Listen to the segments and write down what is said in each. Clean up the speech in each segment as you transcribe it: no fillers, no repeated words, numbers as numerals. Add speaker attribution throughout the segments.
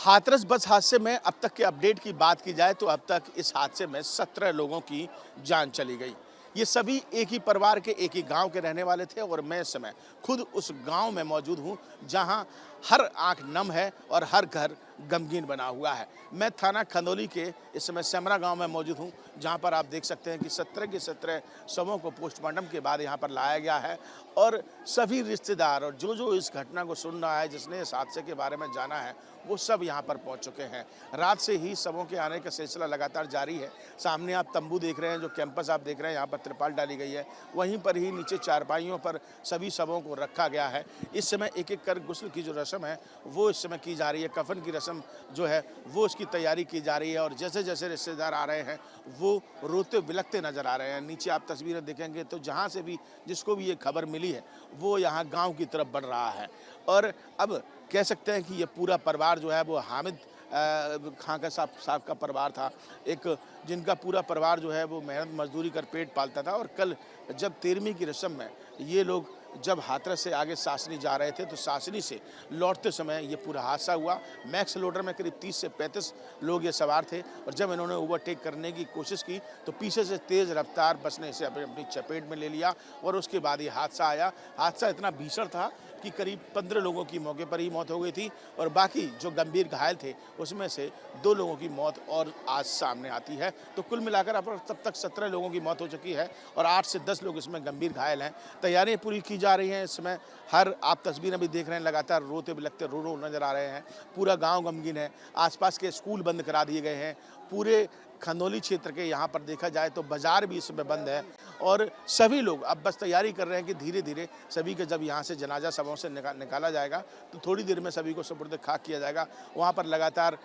Speaker 1: हाथरस बस हादसे में अब तक के अपडेट की बात की जाए तो अब तक इस हादसे में 17 लोगों की जान चली गई। ये सभी एक ही परिवार के एक ही गांव के रहने वाले थे और मैं इस समय खुद उस गांव में मौजूद हूं जहां हर आंख नम है और हर घर गमगीन बना हुआ है। मैं थाना खंदौली के इस समय सेमरा गांव में मौजूद हूं जहां पर आप देख सकते हैं कि 17 के 17 शवों को पोस्टमार्टम के बाद यहां पर लाया गया है और सभी रिश्तेदार और जो इस घटना को सुन रहा है, जिसने इस हादसे के बारे में जाना है, वो सब यहाँ पर पहुँच चुके हैं। रात से ही शवों के आने का सिलसिला लगातार जारी है। सामने आप तंबू देख रहे हैं, जो कैंपस आप देख रहे हैं, यहाँ पर तिरपाल डाली गई है। वहीं पर ही नीचे चारपाइयों पर सभी शवों को रखा गया है। इस समय एक-एक कर गुस्ल की जो रस्म है, वो इस समय की जा रही है। कफन की रस्म जो है, वो उसकी तैयारी की जा रही है और जैसे-जैसे रिश्तेदार आ रहे हैं, वो रोते बिलखते नजर आ रहे हैं। नीचे आप तस्वीरें देखेंगे तो जहाँ से भी जिसको भी ये खबर मिली है, वो यहाँ गाँव की तरफ बढ़ रहा है और अब कह सकते हैं कि ये पूरा परिवार जो है वो हामिद खां का साहब का परिवार था, एक जिनका पूरा परिवार जो है वो मेहनत मजदूरी कर पेट पालता था। और कल जब 13वीं की रस्म में ये लोग जब हाथरस से आगे सासनी जा रहे थे तो सासनी से लौटते समय ये पूरा हादसा हुआ। मैक्स लोडर में करीब 30 से 35 लोग ये सवार थे और जब इन्होंने ओवरटेक करने की कोशिश की तो पीछे से तेज़ रफ्तार बस ने इसे अपनी चपेट में ले लिया और उसके बाद ये हादसा आया। हादसा इतना भीषण था कि करीब 15 लोगों की मौके पर ही मौत हो गई थी और बाकी जो गंभीर घायल थे उसमें से 2 लोगों की मौत और आज सामने आती है। तो कुल मिलाकर अब तब तक 17 लोगों की मौत हो चुकी है और 8 से 10 लोग इसमें गंभीर घायल हैं। तैयारियां पूरी की जा रही हैं। इस समय हर आप तस्वीरें भी देख रहे हैं, लगातार रोते बिलखते रो नजर आ रहे हैं। पूरा गाँव गमगीन है। आसपास के स्कूल बंद करा दिए गए हैं। पूरे खंदौली क्षेत्र के यहाँ पर देखा जाए तो बाजार भी इस समय बंद है और सभी लोग अब बस तैयारी कर रहे हैं कि धीरे-धीरे सभी के जब यहाँ से जनाजा शवों से निकाला जाएगा तो थोड़ी देर में सभी को सुपुर्द खाक किया जाएगा। वहाँ पर लगातार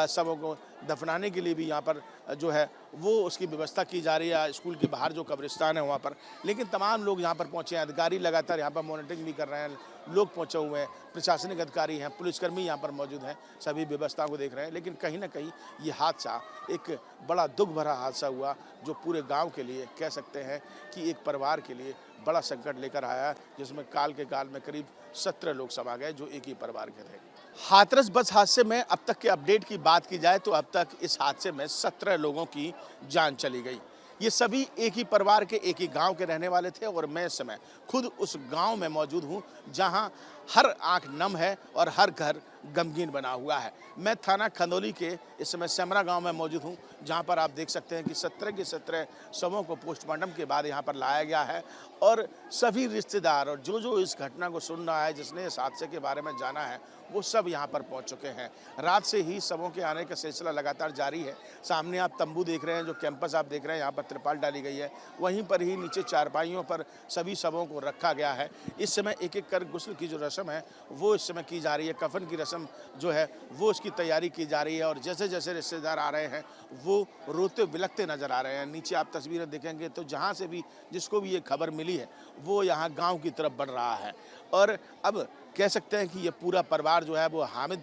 Speaker 1: शवों को दफनाने के लिए भी यहाँ पर जो है वो उसकी व्यवस्था की जा रही है। स्कूल के बाहर जो कब्रिस्तान है वहाँ पर, लेकिन तमाम लोग यहाँ पर पहुँचे हैं। अधिकारी लगातार यहाँ पर मॉनिटरिंग भी कर रहे हैं। लोग पहुँचे हुए हैं, प्रशासनिक अधिकारी हैं, पुलिसकर्मी यहाँ पर मौजूद हैं, सभी व्यवस्थाओं को देख रहे हैं। लेकिन कहीं ना कहीं ये हादसा एक बड़ा दुख भरा हादसा हुआ जो पूरे गांव के लिए कह सकते हैं कि एक परिवार के लिए बड़ा संकट लेकर आया, जिसमें काल के काल में करीब 17 लोग समा गए जो एक ही परिवार के थे। हाथरस बस हादसे में अब तक के अपडेट की बात की जाए तो अब तक इस हादसे में 17 लोगों की जान चली गई। ये सभी एक ही परिवार के एक ही गांव के रहने वाले थे और मैं इस समय खुद उस गांव में मौजूद हूं जहां हर आंख नम है और हर घर गमगीन बना हुआ है। मैं थाना खंदौली के इस समय सेमरा गांव में मौजूद हूं जहां पर आप देख सकते हैं कि 17 के 17 शवों को पोस्टमार्टम के बाद यहां पर लाया गया है और सभी रिश्तेदार और जो इस घटना को सुन रहा है, जिसने इस हादसे के बारे में जाना है, वो सब यहाँ पर पहुँच चुके हैं। रात से ही शवों के आने का सिलसिला लगातार जारी है। सामने आप तंबू देख रहे हैं, जो कैंपस आप देख रहे हैं, यहाँ पर तिरपाल डाली गई है। वहीं पर ही नीचे चारपाइयों पर सभी शवों को रखा गया है। इस समय एक-एक कर गुस्ल की जो रस्म है, वो इस समय की जा रही है। कफन की रस्म जो है, वो उसकी तैयारी की जा रही है और जैसे-जैसे रिश्तेदार आ रहे हैं, वो रोते बिलखते नजर आ रहे हैं। नीचे आप तस्वीरें देखेंगे तो जहाँ से भी जिसको भी ये खबर मिली है, वो यहाँ गाँव की तरफ बढ़ रहा है और अब कह सकते हैं कि ये पूरा परिवार जो है वो हामिद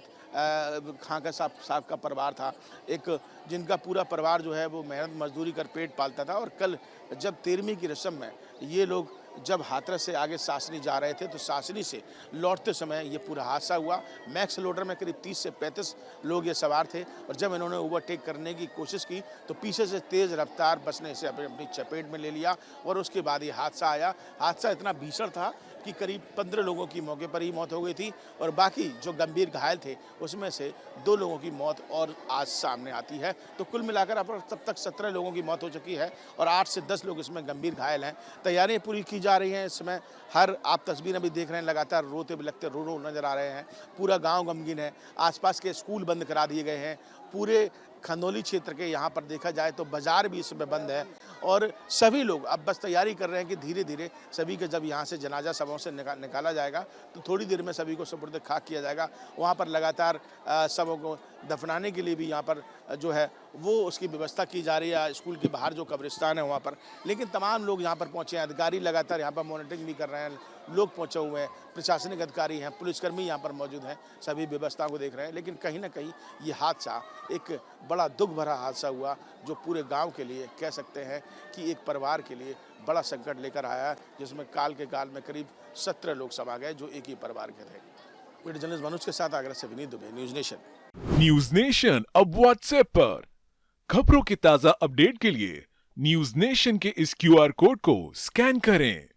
Speaker 1: खां का साहब का परिवार था, एक जिनका पूरा परिवार जो है वो मेहनत मजदूरी कर पेट पालता था। और कल जब 13वीं की रस्म में ये लोग जब हाथरस से आगे सासनी जा रहे थे तो सासनी से लौटते समय ये पूरा हादसा हुआ। मैक्स लोडर में करीब 30 से 35 लोग ये सवार थे और जब इन्होंने ओवरटेक करने की कोशिश की तो पीछे से तेज़ रफ्तार बस ने इसे अपनी चपेट में ले लिया और उसके बाद ये हादसा आया। हादसा इतना भीषण था कि करीब 15 लोगों की मौके पर ही मौत हो गई थी और बाकी जो गंभीर घायल थे उसमें से 2 लोगों की मौत और आज सामने आती है। तो कुल मिलाकर अब तब तक 17 लोगों की मौत हो चुकी है और 8 से 10 लोग इसमें गंभीर घायल हैं। तैयारियां पूरी की जा रही हैं। इस समय हर आप तस्वीरें भी देख रहे हैं, लगातार रोते बिलखते रो नजर आ रहे हैं। पूरा गाँव गमगीन है। आसपास के स्कूल बंद करा दिए गए हैं। पूरे खंदौली क्षेत्र के यहाँ पर देखा जाए तो बाजार भी इस समय बंद है और सभी लोग अब बस तैयारी कर रहे हैं कि धीरे-धीरे सभी के जब यहाँ से जनाजा शवों से निकाला जाएगा तो थोड़ी देर में सभी को सुपुर्द खाक किया जाएगा। वहाँ पर लगातार शवों को दफनाने के लिए भी यहाँ पर जो है वो उसकी व्यवस्था की जा रही है। स्कूल के बाहर जो कब्रिस्तान है वहाँ पर, लेकिन तमाम लोग यहाँ पर पहुँचे हैं। अधिकारी लगातार यहाँ पर मॉनिटरिंग भी कर रहे हैं। लोग पहुँचे हुए हैं, प्रशासनिक अधिकारी हैं, पुलिसकर्मी यहाँ पर मौजूद हैं, सभी व्यवस्थाओं को देख रहे हैं। लेकिन कहीं ना कहीं ये हादसा एक बड़ा दुख भरा हादसा हुआ जो पूरे गांव के लिए कह सकते हैं कि एक परिवार के लिए बड़ा संकट लेकर आया, जिसमें काल के काल में करीब 17 लोग समा गए जो एक ही परिवार के थे। वीडियो जर्नलिस्ट मनोज के साथ आगरा से Vineet Dubey, news nation.
Speaker 2: News nation अब व्हाट्सएप पर। खबरों के ताजा अपडेट के लिए न्यूज नेशन के इस क्यूआर कोड को स्कैन करें।